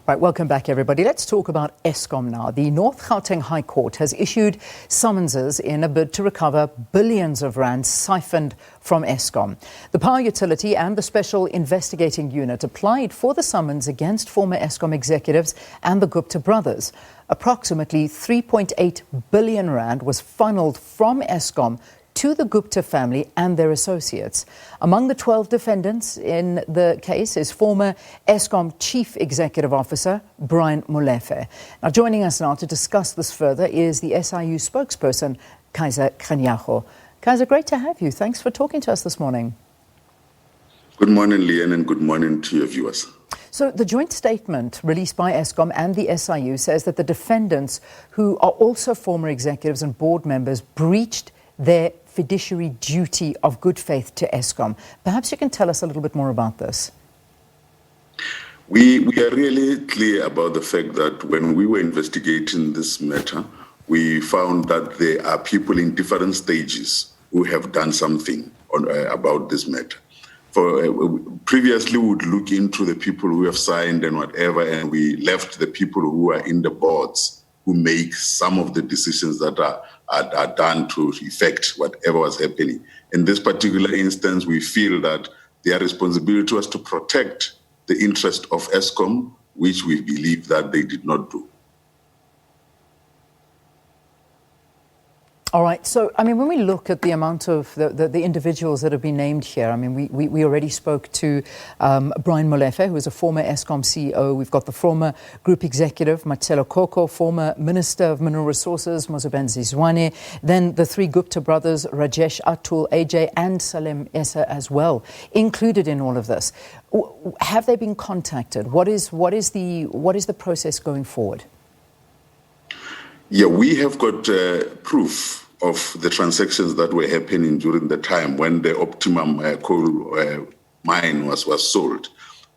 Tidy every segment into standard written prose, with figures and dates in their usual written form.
Right, welcome back, everybody. Let's talk about Eskom now. The North Gauteng High Court has issued summonses in a bid to recover billions of rands siphoned from Eskom. The power utility and the Special Investigating Unit applied for the summons against former Eskom executives and the Gupta brothers. Approximately 3.8 billion rand was funneled from Eskom to the Gupta-family and their associates. Among the 12 defendants in the case is former Eskom Chief Executive Officer Molefe. Now, joining us now to discuss this further is the SIU spokesperson, Kaizer Kganyago. Kaizer, great to have you. Thanks for talking to us this morning. Good morning, Leanne, and good morning to your viewers. So the joint statement released by Eskom and the SIU says that the defendants, who are also former executives and board members, breached their fiduciary duty of good faith to Eskom. Perhaps you can tell us a little bit more about this. We are really clear about the fact that when we were investigating this matter, we found that there are people in different stages who have done something about this matter. Previously, we would look into the people who have signed and whatever, and we left the people who are in the boards who make some of the decisions that are done to effect whatever was happening. In this particular instance, we feel that their responsibility was to protect the interest of Eskom, which we believe that they did not do. All right. So, I mean, when we look at the amount of the individuals that have been named here, I mean, we already spoke to Molefe, who is a former Eskom CEO. We've got the former group executive, Marcelo Koko, former Minister of Mineral Resources, Mosebenzi Zwane, then the three Gupta brothers, Rajesh, Atul, AJ, and Salem Essa as well, included in all of this. Have they been contacted? What is the process going forward? Yeah, we have got proof of the transactions that were happening during the time when the Optimum coal mine was sold.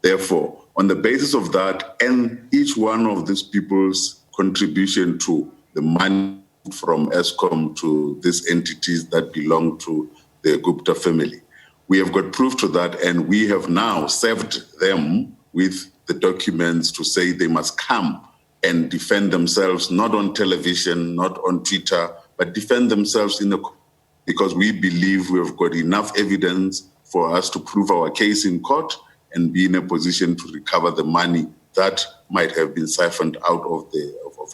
Therefore, on the basis of that and each one of these people's contribution to the money from Eskom to these entities that belong to the Gupta family, we have got proof to that, and we have now served them with the documents to say they must come and defend themselves, not on television, not on Twitter, but defend themselves because we believe we have got enough evidence for us to prove our case in court and be in a position to recover the money that might have been siphoned out of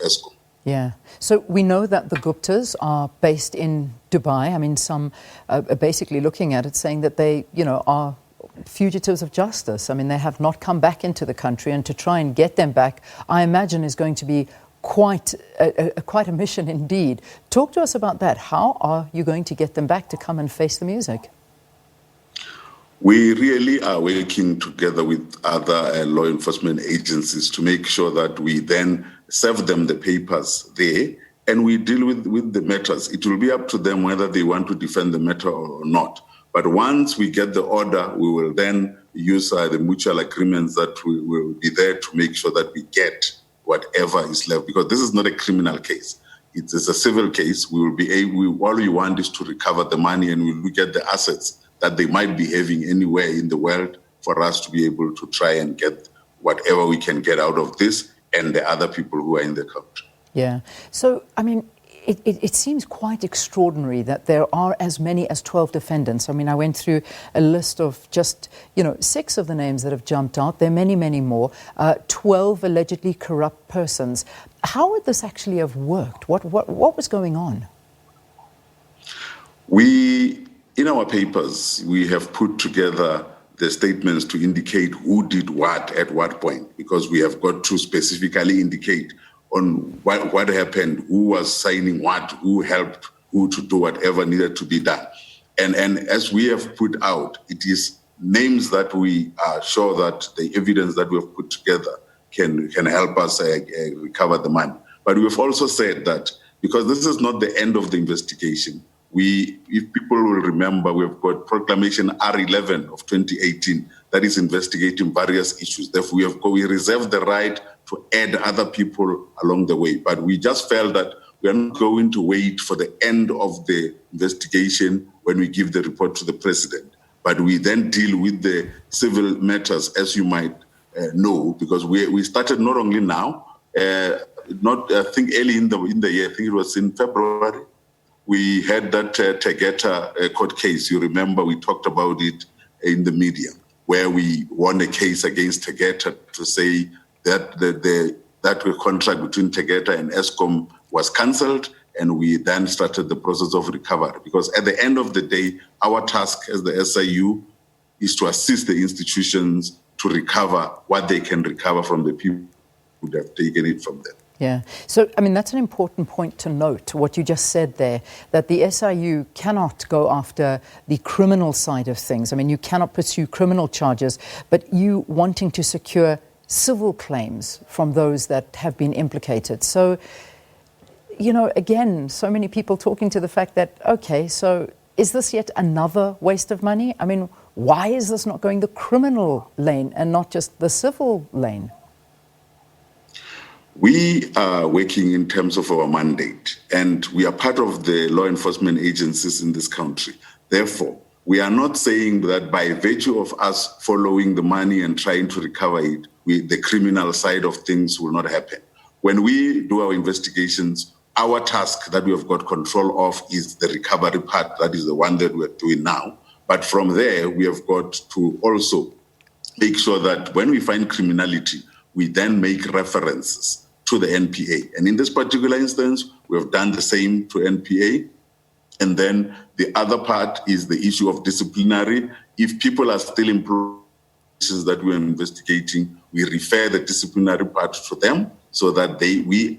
Eskom. Yeah. So we know that the Guptas are based in Dubai. I mean, some are basically looking at it saying that they, are fugitives of justice. I mean, they have not come back into the country, and to try and get them back, I imagine, is going to be quite a mission indeed. Talk to us about that. How are you going to get them back to come and face the music? We really are working together with other law enforcement agencies to make sure that we then serve them the papers there and we deal with the matters. It will be up to them whether they want to defend the matter or not. But once we get the order, we will then use the mutual agreements that we will be there to make sure that we get whatever is left. Because this is not a criminal case. It's a civil case. We will be able, all we want is to recover the money, and we'll look at the assets that they might be having anywhere in the world for us to be able to try and get whatever we can get out of this and the other people who are in the country. Yeah. So, I mean, it seems quite extraordinary that there are as many as 12 defendants. I mean, I went through a list of just, 6 of the names that have jumped out. There are many, many more. 12 allegedly corrupt persons. How would this actually have worked? What was going on? In our papers, we have put together the statements to indicate who did what at what point, because we have got to specifically indicate on what happened, who was signing what, who helped who to do whatever needed to be done. And as we have put out, it is names that we are sure that the evidence that we have put together can help us recover the money. But we have also said that because this is not the end of the investigation, if people will remember, we've got Proclamation R11 of 2018 that is investigating various issues. Therefore, we reserve the right to add other people along the way. But we just felt that we are not going to wait for the end of the investigation when we give the report to the president. But we then deal with the civil matters, as you might know, because we started not only now, I think early in the year, I think it was in February, we had that Tegeta court case. You remember we talked about it in the media, where we won a case against Tegeta to say that that contract between Tegeta and Eskom was cancelled, and we then started the process of recovery. Because at the end of the day, our task as the SIU is to assist the institutions to recover what they can recover from the people who have taken it from them. Yeah. So, I mean, that's an important point to note, what you just said there, that the SIU cannot go after the criminal side of things. I mean, you cannot pursue criminal charges, but you wanting to secure civil claims from those that have been implicated. So, you know, again, so many people talking to the fact that, okay, so is this yet another waste of money? I mean, why is this not going the criminal lane and not just the civil lane? We are working in terms of our mandate, and we are part of the law enforcement agencies in this country. Therefore, we are not saying that by virtue of us following the money and trying to recover it, the criminal side of things will not happen. When we do our investigations, our task that we have got control of is the recovery part. That is the one that we're doing now. But from there, we have got to also make sure that when we find criminality, we then make references to the NPA. And in this particular instance, we have done the same to NPA. And then the other part is the issue of disciplinary. If people are still in places that we're investigating, we refer the disciplinary part to them so that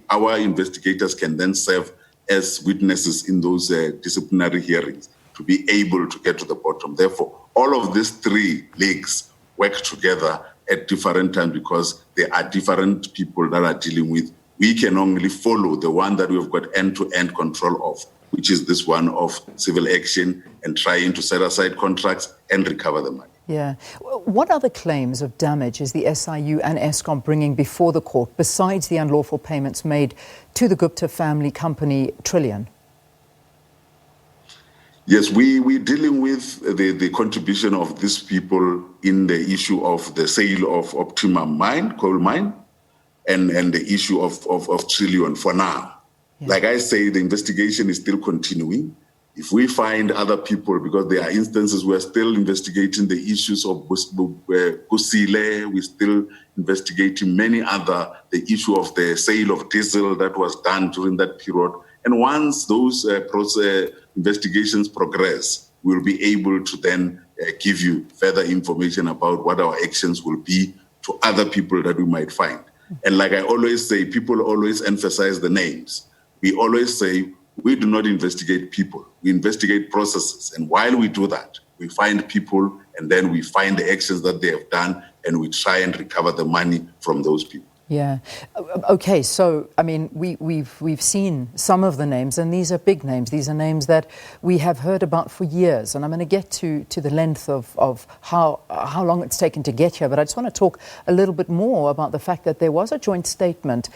our investigators can then serve as witnesses in those disciplinary hearings to be able to get to the bottom. Therefore, all of these three legs work together at different times because there are different people that are dealing with. We can only follow the one that we've got end-to-end control of, which is this one of civil action and trying to set aside contracts and recover the money. Yeah. What other claims of damage is the SIU and Eskom bringing before the court besides the unlawful payments made to the Gupta-family company Trillion? Yes, we're dealing with the contribution of these people in the issue of the sale of Optimum coal mine, and the issue of Trillion for now. Yeah. Like I say, the investigation is still continuing. If we find other people, because there are instances we're still investigating the issues of Kusile, we're still investigating many other, the issue of the sale of diesel that was done during that period. And once those investigations progress, we'll be able to then give you further information about what our actions will be to other people that we might find. And like I always say, people always emphasize the names. We always say, we do not investigate people, we investigate processes. And while we do that, we find people and then we find the actions that they have done and we try and recover the money from those people. Yeah. Okay. So, I mean, we've seen some of the names, and these are big names. These are names that we have heard about for years. And I'm going to get to the length of how long it's taken to get here. But I just want to talk a little bit more about the fact that there was a joint statement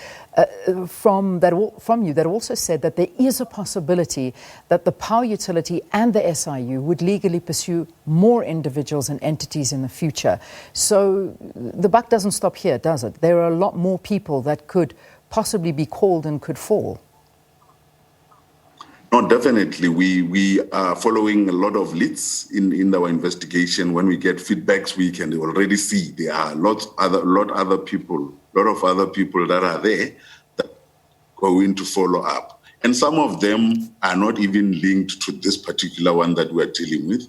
from you that also said that there is a possibility that the power utility and the SIU would legally pursue more individuals and entities in the future. So the buck doesn't stop here, does it? There are a lot more people that could possibly be called and could fall. No, definitely. We are following a lot of leads in our investigation. When we get feedbacks, we can already see there are a lot of other people that are there that are going to follow up. And some of them are not even linked to this particular one that we're dealing with.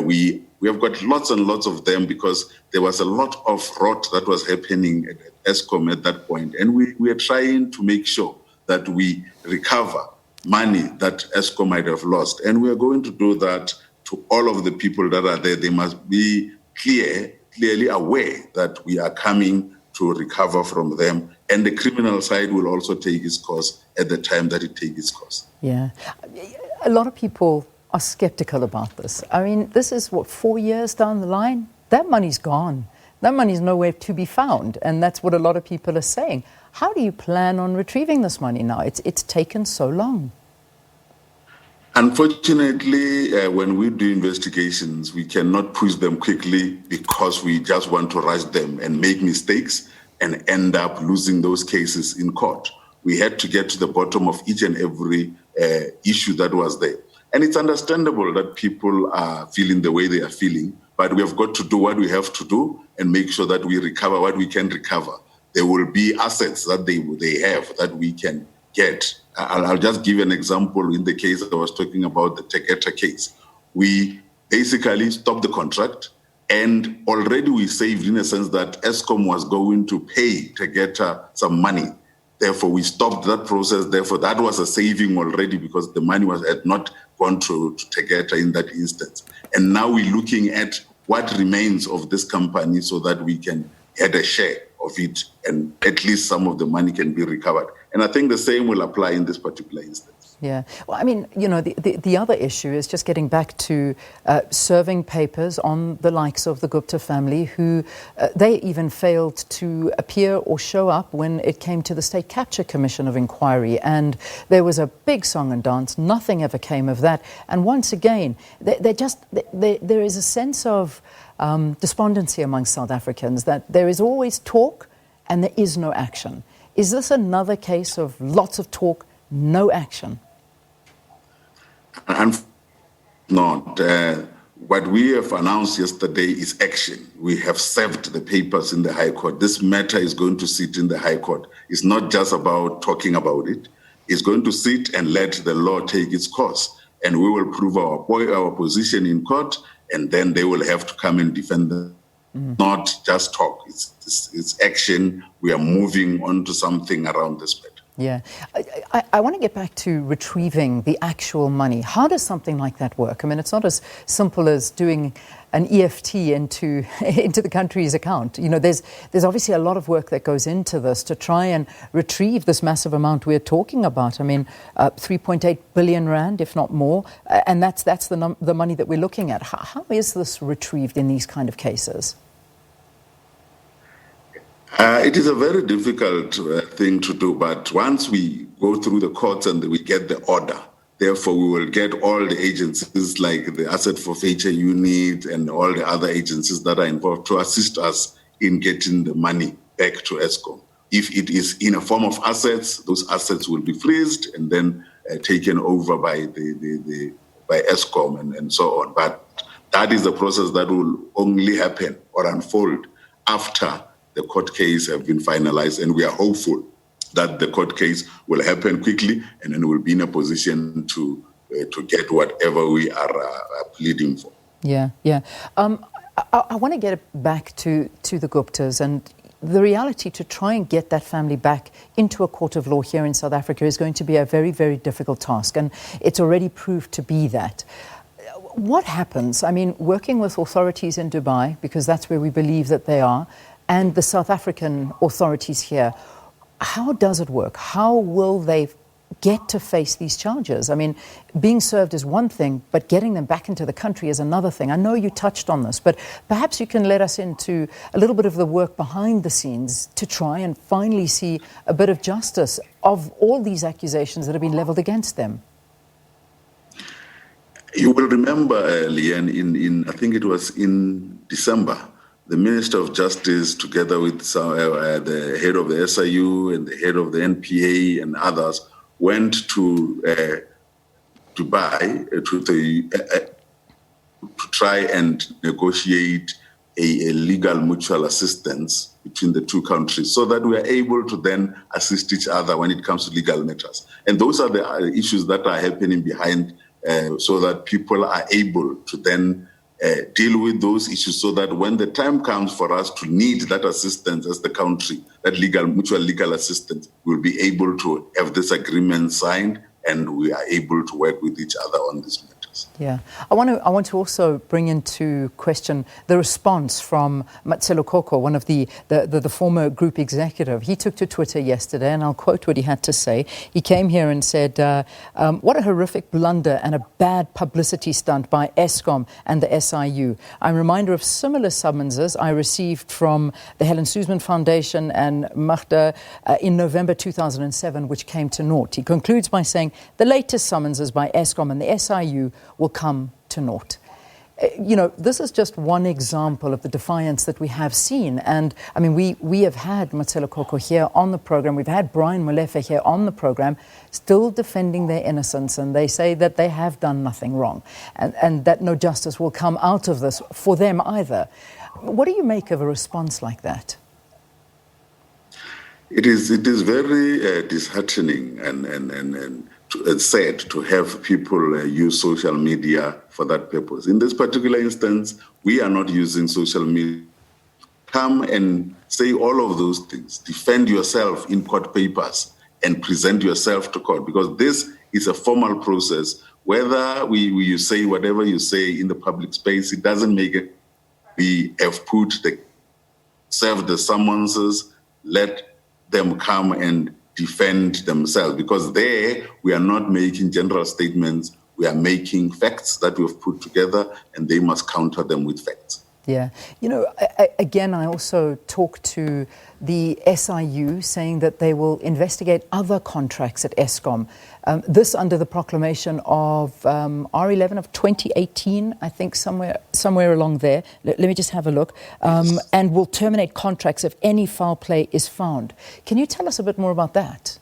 We have got lots and lots of them because there was a lot of rot that was happening at Eskom at that point. And we are trying to make sure that we recover money that Eskom might have lost. And we are going to do that to all of the people that are there. They must be clearly aware that we are coming to recover from them. And the criminal side will also take its course at the time that it takes its course. Yeah. A lot of people are skeptical about this. I mean, this is 4 years down the line? That money's gone. That money's nowhere to be found. And that's what a lot of people are saying. How do you plan on retrieving this money now? It's taken so long. Unfortunately, when we do investigations, we cannot push them quickly because we just want to rush them and make mistakes and end up losing those cases in court. We had to get to the bottom of each and every issue that was there. And it's understandable that people are feeling the way they are feeling, but we have got to do what we have to do and make sure that we recover what we can recover. There will be assets that they have that we can get. I'll just give an example. In the case I was talking about, the Tegeta case, we basically stopped the contract, and already we saved, in a sense that Eskom was going to pay Tegeta some money. Therefore, we stopped that process. Therefore, that was a saving already because the money had not gone to Tegeta in that instance. And now we're looking at what remains of this company so that we can get a share of it, and at least some of the money can be recovered. And I think the same will apply in this particular instance. Yeah. Well, I mean, you know, the other issue is just getting back to serving papers on the likes of the Gupta family, who they even failed to appear or show up when it came to the State Capture Commission of Inquiry. And there was a big song and dance. Nothing ever came of that. And once again, there is a sense of despondency amongst South Africans that there is always talk and there is no action. Is this another case of lots of talk, no action? And not. What we have announced yesterday is action. We have served the papers in the High Court. This matter is going to sit in the High Court. It's not just about talking about it. It's going to sit and let the law take its course. And we will prove our position in court, and then they will have to come and defend them. Not just talk. It's action. We are moving on to something around this matter. Yeah. I want to get back to retrieving the actual money. How does something like that work? I mean, it's not as simple as doing an EFT into the country's account. You know, there's obviously a lot of work that goes into this to try and retrieve this massive amount we're talking about. I mean, 3.8 billion rand, if not more, and that's the money that we're looking at. How is this retrieved in these kind of cases? It is a very difficult thing to do, but once we go through the courts and we get the order, therefore we will get all the agencies like the Asset Forfeiture Unit and all the other agencies that are involved to assist us in getting the money back to Eskom. If it is in a form of assets, those assets will be freezed and then taken over by by Eskom and so on. But that is the process that will only happen or unfold after the court case have been finalized, and we are hopeful that the court case will happen quickly, and then we'll be in a position to get whatever we are pleading for. Yeah, yeah. I want to get back to the Guptas, and the reality to try and get that family back into a court of law here in South Africa is going to be a very, very difficult task, and it's already proved to be that. What happens? I mean, working with authorities in Dubai, because that's where we believe that they are, and the South African authorities here, how does it work? How will they get to face these charges? I mean, being served is one thing, but getting them back into the country is another thing. I know you touched on this, but perhaps you can let us into a little bit of the work behind the scenes to try and finally see a bit of justice of all these accusations that have been leveled against them. You will remember, Leanne, I think it was in December, the Minister of Justice, together with the head of the SIU and the head of the NPA and others, went to Dubai to try and negotiate a legal mutual assistance between the two countries so that we are able to then assist each other when it comes to legal matters. And those are the issues that are happening behind so that people are able to then deal with those issues so that when the time comes for us to need that assistance as the country, that mutual legal assistance, we'll be able to have this agreement signed and we are able to work with each other on this matter. investigations. Yeah, I want to also bring into question the response from Matselo Koko, one of the former group executive. He took to Twitter yesterday, and I'll quote what he had to say. He came here and said, "What a horrific blunder and a bad publicity stunt by Eskom and the SIU. I'm reminded of similar summonses I received from the Helen Suzman Foundation and Magda in November 2007, which came to naught." He concludes by saying the latest summonses by Eskom and the SIU will come to naught. You know, this is just one example of the defiance that we have seen. And I mean, we have had Matselo Koko here on the program. We've had Brian Molefe here on the program, still defending their innocence. And they say that they have done nothing wrong and that no justice will come out of this for them either. What do you make of a response like that? It is very disheartening and sad to have people use social media for that purpose. In this particular instance, we are not using social media. Come and say all of those things. Defend yourself in court papers and present yourself to court, because this is a formal process. Whether you say whatever you say in the public space, it doesn't make it. We have served the summonses, let them come and defend themselves, because there we are not making general statements, we are making facts that we have put together, and they must counter them with facts. Yeah. You know, again, I also talked to the SIU saying that they will investigate other contracts at Eskom. This under the proclamation of R11 of 2018, I think somewhere along there. Let me just have a look. And will terminate contracts if any foul play is found. Can you tell us a bit more about that?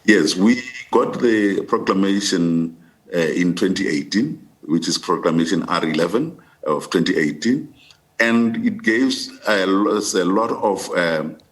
Yes, we got the proclamation in 2018, which is proclamation R11 of 2018, and it gave us a lot of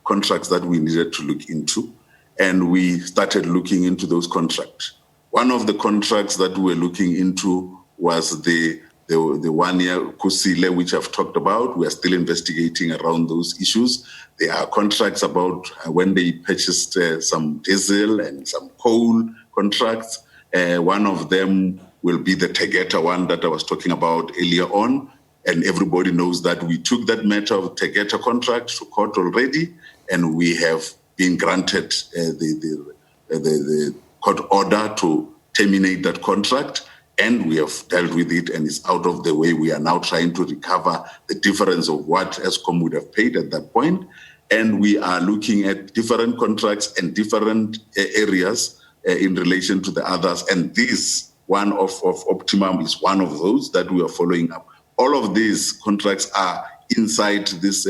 contracts that we needed to look into, and we started looking into those contracts. One of the contracts that we were looking into was the 1 year Kusile, which I've talked about. We are still investigating around those issues. There are contracts about when they purchased some diesel and some coal contracts. One of them will be the Tegeta one that I was talking about earlier on. And everybody knows that we took that matter of Tegeta contract to court already, and we have been granted the court order to terminate that contract, and we have dealt with it, and it's out of the way. We are now trying to recover the difference of what Eskom would have paid at that point, and we are looking at different contracts and different areas in relation to the others, and this one of Optimum is one of those that we are following up. All of these contracts are inside this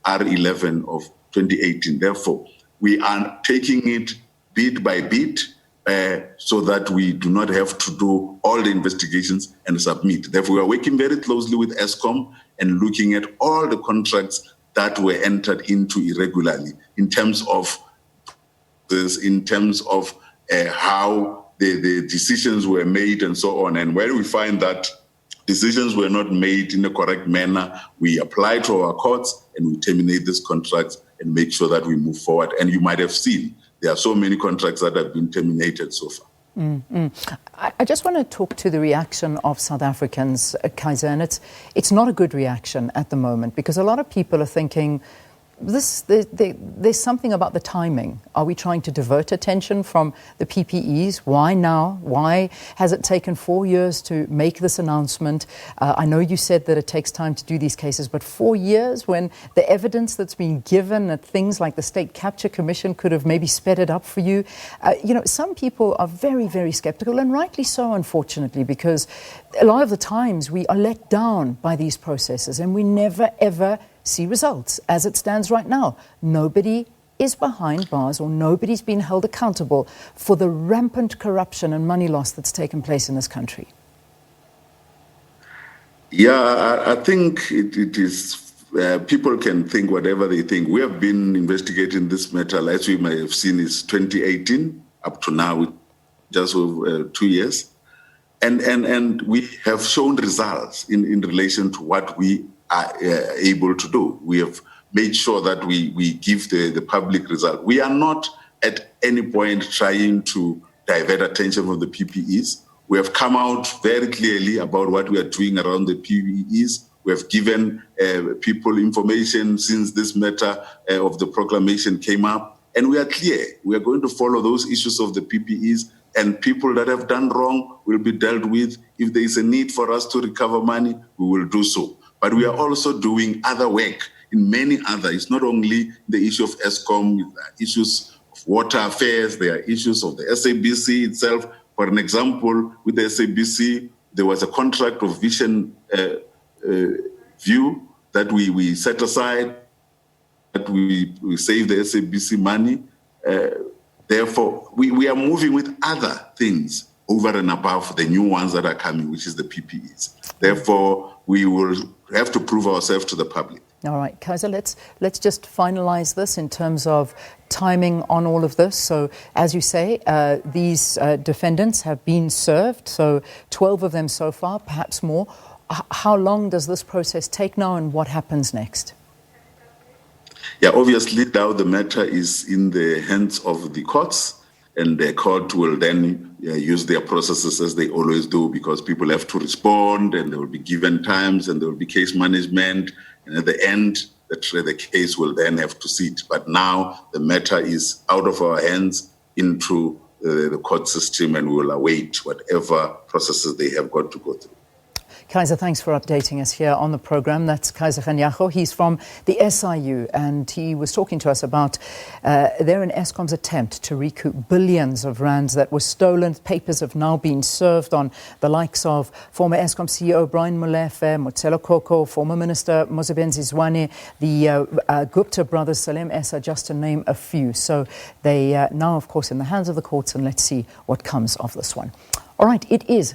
R11 of 2018. Therefore, we are taking it bit by bit so that we do not have to do all the investigations and submit. Therefore, we are working very closely with Eskom and looking at all the contracts that were entered into irregularly in terms of this, in terms of how the decisions were made and so on. And where we find that decisions were not made in a correct manner, we apply to our courts and we terminate these contracts and make sure that we move forward. And you might have seen there are so many contracts that have been terminated so far. I just want to talk to the reaction of South Africans, Kaizer, and it's not a good reaction at the moment, because a lot of people are thinking, there's something about the timing. Are we trying to divert attention from the PPEs? Why now? Why has it taken 4 years to make this announcement? I know you said that it takes time to do these cases, but 4 years when the evidence that's been given at things like the State Capture Commission could have maybe sped it up for you. You know, some people are very, very skeptical, and rightly so, unfortunately, because a lot of the times we are let down by these processes and we never, ever see results. As it stands right now, nobody is behind bars or nobody's been held accountable for the rampant corruption and money loss that's taken place in this country. Yeah, I think it is, people can think whatever they think. We have been investigating this matter, as we may have seen, is 2018 up to now, just over 2 years. And we have shown results in relation to what we are able to do. We have made sure that we give the public result. We are not at any point trying to divert attention from the PPEs We have come out very clearly about what we are doing around the PPEs. We have given people information since this matter of the proclamation came up. And we are clear. We are going to follow those issues of the PPEs, and people that have done wrong will be dealt with. If there is a need for us to recover money, we will do so. But we are also doing other work in many other. It's not only the issue of Eskom, issues of water affairs, there are issues of the SABC itself. For an example, with the SABC, there was a contract of vision view that we set aside, that we save the SABC money. Therefore, we are moving with other things over and above the new ones that are coming, which is the PPEs. Therefore, we will have to prove ourselves to the public. All right, Kaizer, let's just finalize this in terms of timing on all of this. So, as you say, these defendants have been served, so 12 of them so far, perhaps more. How long does this process take now, and what happens next? Yeah, obviously now the matter is in the hands of the courts, and the court will then use their processes as they always do, because people have to respond, and there will be given times, and there will be case management, and at the end, the case will then have to sit. But now the matter is out of our hands into the court system, and we will await whatever processes they have got to go through. Kaizer, thanks for updating us here on the program. That's Kaizer Kganyago. He's from the SIU, and he was talking to us about their and Eskom's attempt to recoup billions of rands that were stolen. Papers have now been served on the likes of former Eskom CEO Brian Molefe, Motshelo Koko, former Minister Mosebenzi Zwane, the Gupta brothers, Salem Essa, just to name a few. So they now, of course, in the hands of the courts, and let's see what comes of this one. All right, it is